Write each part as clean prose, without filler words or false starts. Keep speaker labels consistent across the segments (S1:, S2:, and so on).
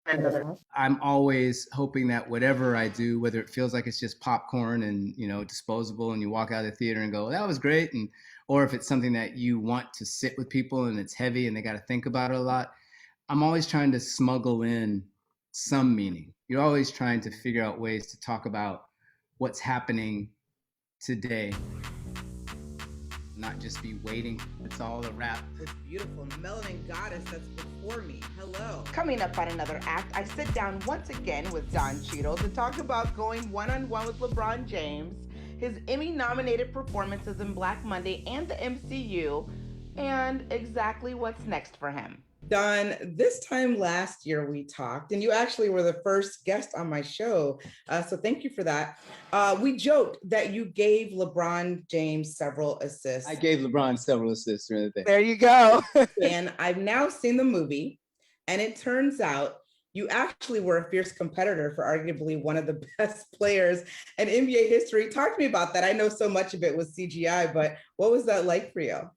S1: I'm always hoping that whatever I do, whether it feels like it's just popcorn and disposable, and you walk out of the theater and go, "That was great," and or if it's something that you want to sit with people and it's heavy and they got to think about it a lot, I'm always trying to smuggle in some meaning. You're always trying to figure out ways to talk about what's happening today, not just be waiting. It's all a wrap.
S2: This beautiful melanin goddess that's before me. Hello.
S3: Coming up on another act, I sit down once again with Don Cheadle to talk about going one-on-one with LeBron James, his Emmy-nominated performances in Black Monday and the MCU, and exactly what's next for him.
S2: Don, this time last year we talked, and you actually were the first guest on my show, so thank you for that. We joked that you gave LeBron James several assists.
S1: I gave LeBron several assists during the day.
S3: There you go.
S2: And I've now seen the movie, and it turns out you actually were a fierce competitor for arguably one of the best players in NBA history. Talk to me about that. I know so much of it was CGI, but what was that like for you?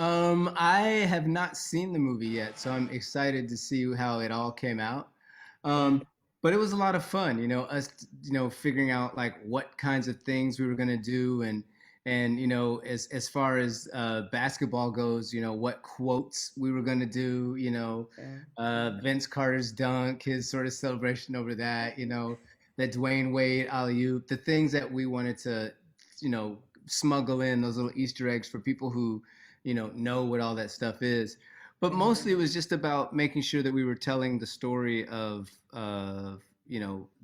S1: I have not seen the movie yet, so I'm excited to see how it all came out. But it was a lot of fun, us, figuring out like what kinds of things we were gonna do, and as far as basketball goes, what quotes we were gonna do, Vince Carter's dunk, his sort of celebration over that, that Dwayne Wade alley-oop, the things that we wanted to, smuggle in, those little Easter eggs for people who know what all that stuff is. But mostly it was just about making sure that we were telling the story of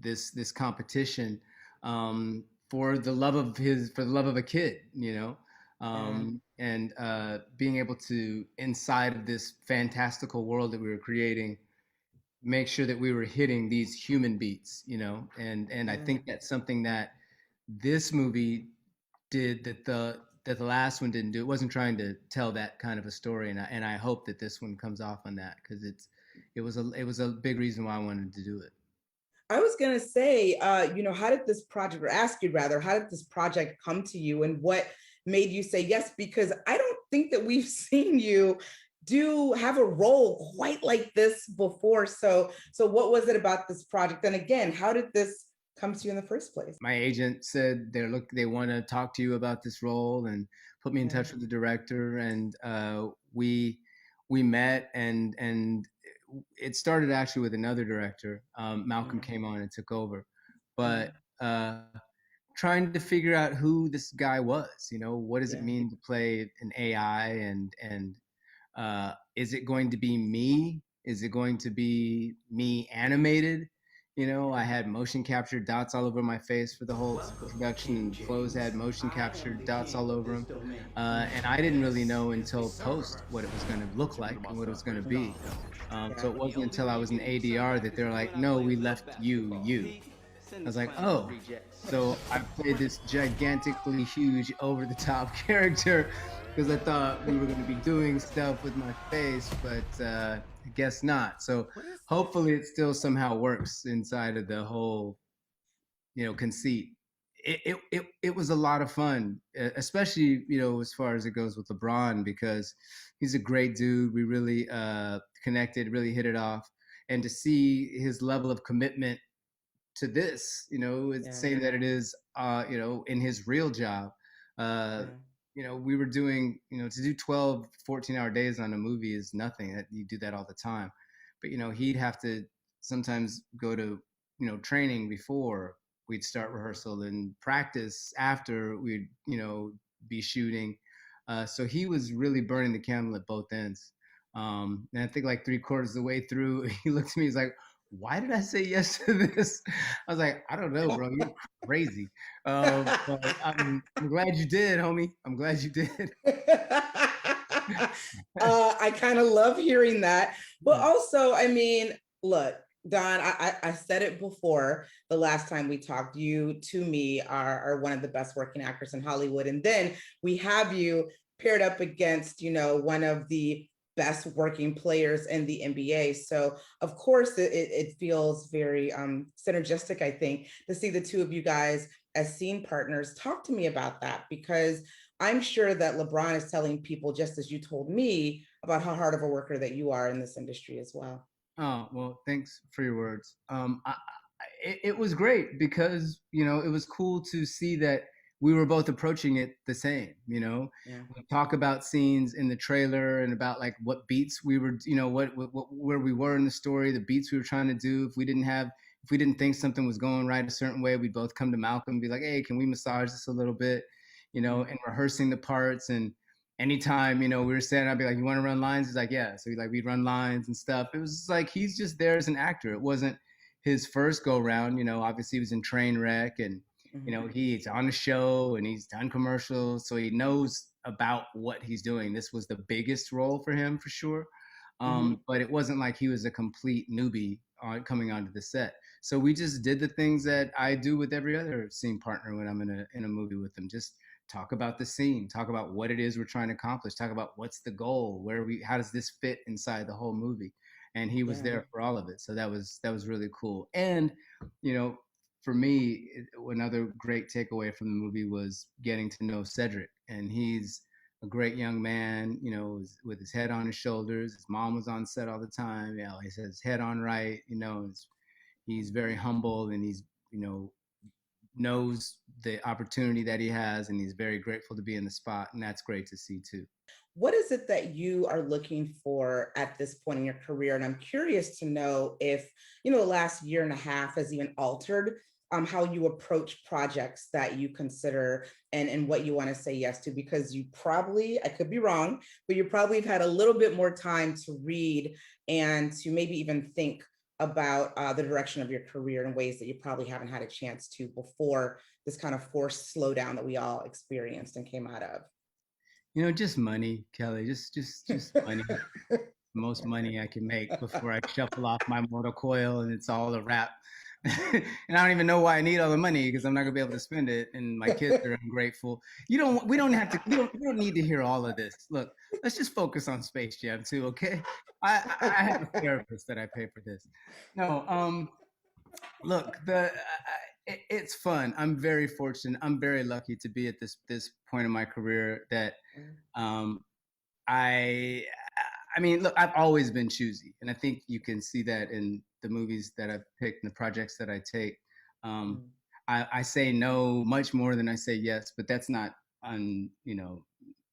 S1: this competition, for the love of a kid, and being able to, inside of this fantastical world that we were creating, make sure that we were hitting these human beats, and I think that's something that this movie did that the last one didn't do. It wasn't trying to tell that kind of a story, and I hope that this one comes off on that, because it was a big reason why I wanted to do it.
S2: I was gonna say, how did this project, or ask you rather, how did this project come to you, and what made you say yes? Because I don't think that we've seen you have a role quite like this before. So what was it about this project? And again, how did this come to you in the first place?
S1: My agent said they want to talk to you about this role, and put me in touch with the director, and we met, and it started actually with another director. Malcolm came on and took over, but trying to figure out who this guy was. What does it mean to play an AI, and is it going to be me? Is it going to be me animated? I had motion captured dots all over my face for the whole production, and Flo's had motion captured dots all over him. And I didn't really know until post what it was going to look like and what it was going to be. So it wasn't until I was in ADR that they're like, "No, we left you." I was like, "Oh." So I played this gigantically huge, over-the-top character, because I thought we were going to be doing stuff with my face, but I guess not. So hopefully it still somehow works inside of the whole, conceit. It was a lot of fun, especially, as far as it goes with LeBron, because he's a great dude. We really connected, really hit it off. And to see his level of commitment to this, saying that it is, in his real job. We were doing, to do 12, 14-hour days on a movie is nothing. You do that all the time. But, he'd have to sometimes go to, training before we'd start rehearsal, and practice after we'd, be shooting. So he was really burning the candle at both ends. And I think like 3/4 of the way through, he looked at me, he's like, "Why did I say yes to this?" I was like, "I don't know, bro. You're crazy." But I'm glad you did, homie. I'm glad you did.
S2: I kind of love hearing that. But also, I mean, look, Don, I said it before the last time we talked, you to me are one of the best working actors in Hollywood. And then we have you paired up against, one of the best working players in the NBA. So of course it feels very synergistic, I think, to see the two of you guys as scene partners. Talk to me about that, because I'm sure that LeBron is telling people, just as you told me, about how hard of a worker that you are in this industry as well.
S1: Oh, well, thanks for your words. It was great because, it was cool to see that we were both approaching it the same,
S2: Yeah.
S1: We talk about scenes in the trailer and about like what beats we were, where we were in the story, the beats we were trying to do. If we didn't think something was going right a certain way, we'd both come to Malcolm and be like, hey, can we massage this a little bit,
S2: Mm.
S1: and rehearsing the parts. And anytime, we were saying, I'd be like, you want to run lines? He's like, yeah. So we'd run lines and stuff. It was just like, he's just there as an actor. It wasn't his first go round, obviously he was in Trainwreck and,
S2: Mhm.
S1: he's on the show and he's done commercials. So he knows about what he's doing. This was the biggest role for him for sure.
S2: Mhm.
S1: But it wasn't like he was a complete newbie coming onto the set. So we just did the things that I do with every other scene partner when I'm in a movie with them. Just talk about the scene, talk about what it is we're trying to accomplish, talk about what's the goal, how does this fit inside the whole movie. And he was
S2: Yeah.
S1: there for all of it. So that was really cool. And you know, for me, another great takeaway from the movie was getting to know Cedric. And he's a great young man, with his head on his shoulders. His mom was on set all the time. He has his head on right. He's very humble, and he's, you know, knows the opportunity that he has, and he's very grateful to be in the spot. And that's great to see too.
S2: What is it that you are looking for at this point in your career? And I'm curious to know if, the last year and a half has even altered how you approach projects that you consider and what you want to say yes to, because you probably, I could be wrong, but you probably have had a little bit more time to read and to maybe even think about the direction of your career in ways that you probably haven't had a chance to before this kind of forced slowdown that we all experienced and came out of.
S1: Just money, Kelly. Just money. Most money I can make before I shuffle off my mortal coil and it's all a wrap. And I don't even know why I need all the money because I'm not gonna be able to spend it, and my kids are ungrateful. We don't have to. We don't need to hear all of this. Look, let's just focus on Space Jam 2, okay? I have a therapist that I pay for this. No, look, it's fun. I'm very fortunate. I'm very lucky to be at this point in my career that um, I I mean, look, I've always been choosy, and I think you can see that in the movies that I've picked and the projects that I take. Um,
S2: Mm.
S1: I say no much more than I say yes, but that's not un, you know,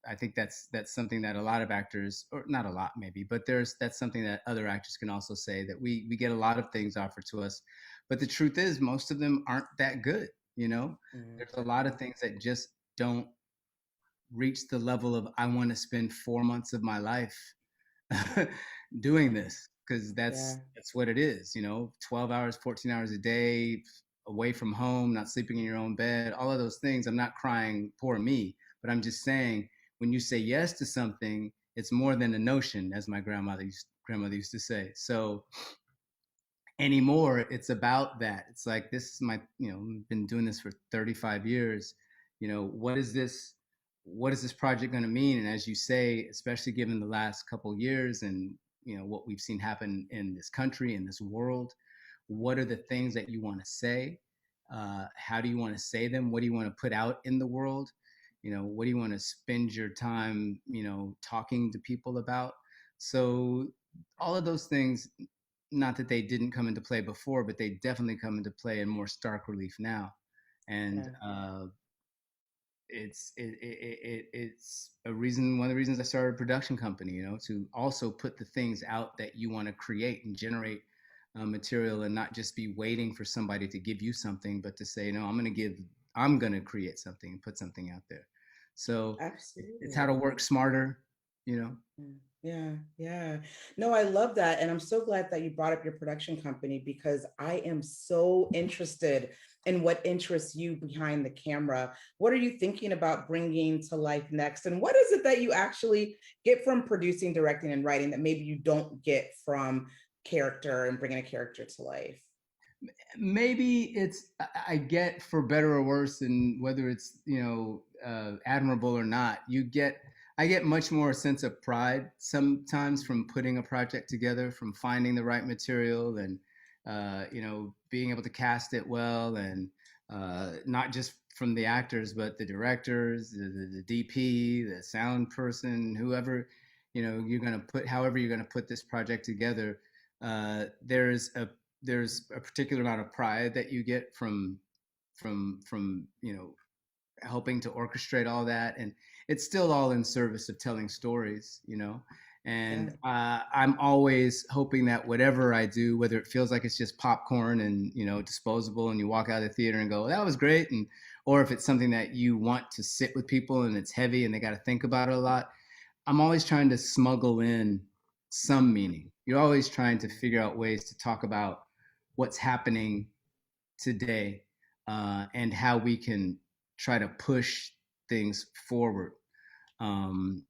S1: I think that's something that a lot of actors, or not a lot maybe, but that's something that other actors can also say, that we get a lot of things offered to us, but the truth is most of them aren't that good.
S2: Mm.
S1: There's a lot of things that just don't reach the level of I want to spend 4 months of my life doing this, because
S2: Yeah.
S1: that's what it is. 12 hours, 14 hours a day, away from home, not sleeping in your own bed, all of those things. I'm not crying poor me, but I'm just saying, when you say yes to something, it's more than a notion, as my grandmother used to say. So anymore, it's about that. It's like, this is my, been doing this for 35 years. What is this project going to mean? And as you say, especially given the last couple of years and what we've seen happen in this country, in this world, what are the things that you want to say? How do you want to say them? What do you want to put out in the world? What do you want to spend your time talking to people about? So all of those things, not that they didn't come into play before, but they definitely come into play in more stark relief now. And
S2: Yeah.
S1: it's one of the reasons I started a production company, to also put the things out that you want to create and generate material, and not just be waiting for somebody to give you something, but to say, no, I'm going to create something and put something out there. So it's how
S2: Absolutely.
S1: to work smarter, you know.
S2: Mm. Yeah, yeah. No, I love that. And I'm so glad that you brought up your production company, because I am so interested in what interests you behind the camera. What are you thinking about bringing to life next? And what is it that you actually get from producing, directing, and writing that maybe you don't get from character and bringing a character to life?
S1: Maybe I get, for better or worse, and whether it's admirable or not, I get much more a sense of pride sometimes from putting a project together, from finding the right material, and being able to cast it well, and not just from the actors but the directors, the DP, the sound person, whoever, you're going to put, however you're going to put this project together. there's a particular amount of pride that you get from helping to orchestrate all that, and it's still all in service of telling stories, and I'm always hoping that whatever I do, whether it feels like it's just popcorn and disposable, and you walk out of the theater and go, that was great, and or if it's something that you want to sit with people and it's heavy and they got to think about it a lot, I'm always trying to smuggle in some meaning. You're always trying to figure out ways to talk about what's happening today, and how we can try to push things forward. And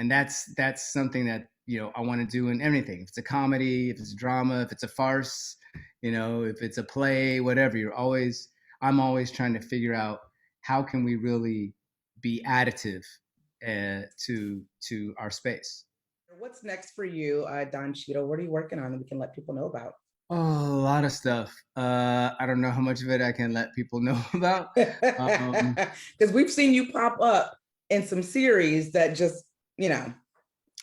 S1: that's something that I want to do in anything. If it's a comedy, if it's a drama, if it's a farce, if it's a play, whatever. I'm always trying to figure out how can we really be additive to our space.
S2: What's next for you, Don Cheadle? What are you working on that we can let people know about?
S1: Oh, a lot of stuff. I don't know how much of it I can let people know about.
S2: Because we've seen you pop up in some series that just,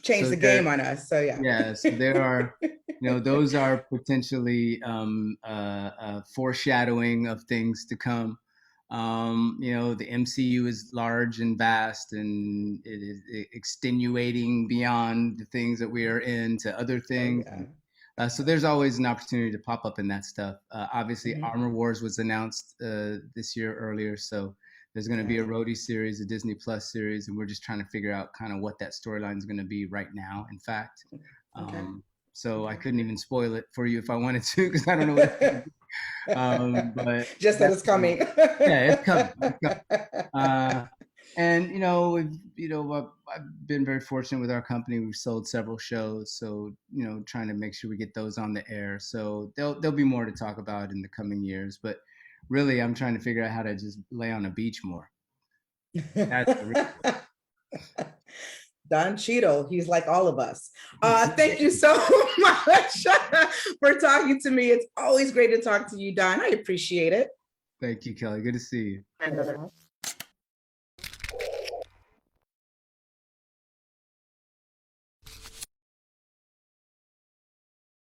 S2: change the game on us. So yeah.
S1: Yes, there are, those are potentially foreshadowing of things to come. The MCU is large and vast, and it is extenuating beyond the things that we are in to other things.
S2: Oh, yeah.
S1: So there's always an opportunity to pop up in that stuff. Obviously, Armor Wars was announced this year earlier, so there's going to be a Rhodey series, a Disney Plus series, and we're just trying to figure out kind of what that storyline is going to be right now, in fact. So I couldn't even spoil it for you if I wanted to, because I don't know what it's going to be. But
S2: just that it's coming.
S1: Yeah, it's coming. And I've been very fortunate with our company. We've sold several shows, so trying to make sure we get those on the air. So there'll be more to talk about in the coming years. But really, I'm trying to figure out how to just lay on a beach more. That's the real
S2: Don Cheadle, he's like all of us. Thank you so much for talking to me. It's always great to talk to you, Don. I appreciate it.
S1: Thank you, Kelly. Good to see you.